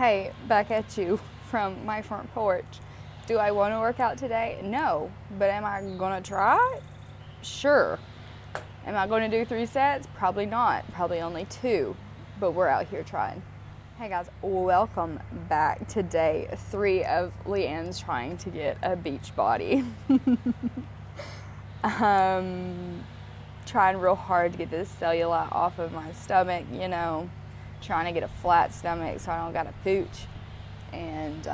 Hey, back at you from my front porch. Do I want to work out today? No. But am I going to try? Sure. Am I going to do 3 sets? Probably not. Probably only 2. But we're out here trying. Hey guys, welcome back to day 3 of Leanne's trying to get a beach body. Trying real hard to get this cellulite off of my stomach, you know. Trying to get a flat stomach so I don't gotta pooch. And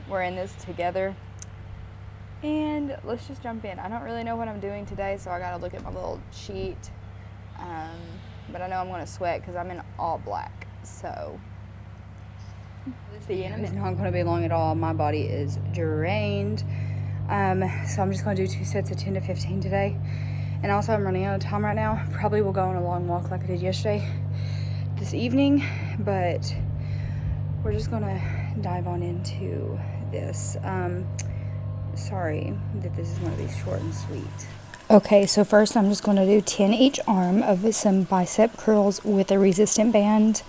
we're in this together. And let's just jump in. I don't really know what I'm doing today, so I gotta look at my little sheet. But I know I'm gonna sweat because I'm in all black. So see you in a minute. It's not gonna be long at all. My body is drained. So I'm just gonna do 2 sets of 10 to 15 today. And also I'm running out of time right now. Probably will go on a long walk like I did yesterday this evening, but we're just gonna dive on into this. Sorry that this is gonna be short and sweet. Okay, so first I'm just gonna do 10 each arm of some bicep curls with a resistant band.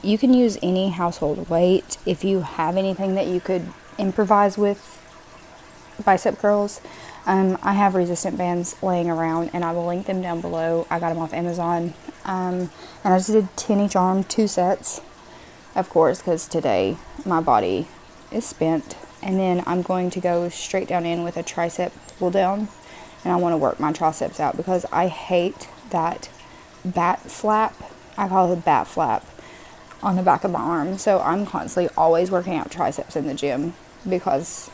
You can use any household weight. If you have anything that you could improvise with bicep curls, I have resistant bands laying around and I will link them down below. I got them off Amazon. And I just did 10 each arm, 2 sets, of course, because today my body is spent. And then I'm going to go straight down in with a tricep pull down, and I want to work my triceps out because I hate that bat flap. I call it a bat flap on the back of my arm. So I'm constantly always working out triceps in the gym because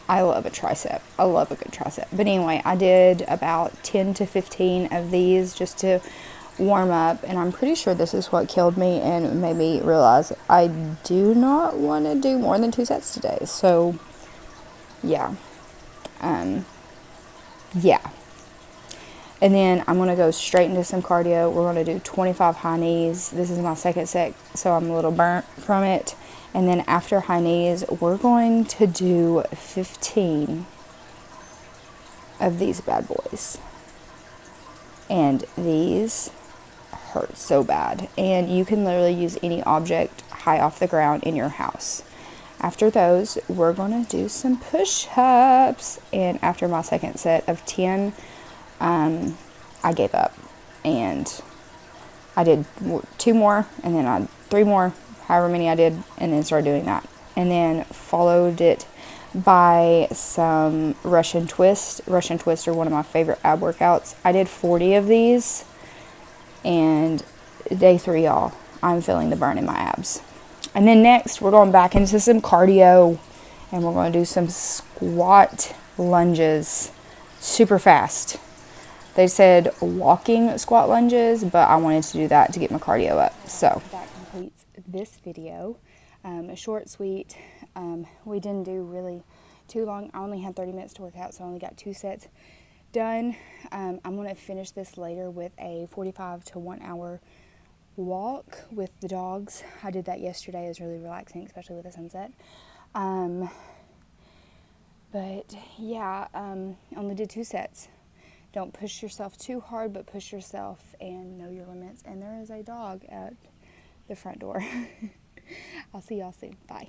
I love a tricep. I love a good tricep. But anyway, I did about 10 to 15 of these just to warm up, and I'm pretty sure this is what killed me and made me realize I do not want to do more than 2 sets today. So yeah. And then I'm going to go straight into some cardio. We're going to do 25 high knees. This is my second set, so I'm a little burnt from it. And then after high knees, we're going to do 15 of these bad boys. And these hurt so bad. And you can literally use any object high off the ground in your house. After those, we're going to do some push-ups. And after my second set of 10, I gave up. And I did 2 more, and then I 3 more, however many I did, and then started doing that. And then followed it by some Russian twist. Russian twists are one of my favorite ab workouts. I did 40 of these, and day 3, y'all, I'm feeling the burn in my abs. And then next, we're going back into some cardio, and we're going to do some squat lunges super fast. They said walking squat lunges, but I wanted to do that to get my cardio up. So that completes this video. Short, sweet. We didn't do really too long. I only had 30 minutes to work out, so I only got 2 sets done. I'm going to finish this later with a 45 to 1 hour walk with the dogs. I did that yesterday. It was really relaxing, especially with the sunset. But yeah, only did 2 sets. Don't push yourself too hard, but push yourself and know your limits. And there is a dog at the front door. I'll see y'all soon. Bye.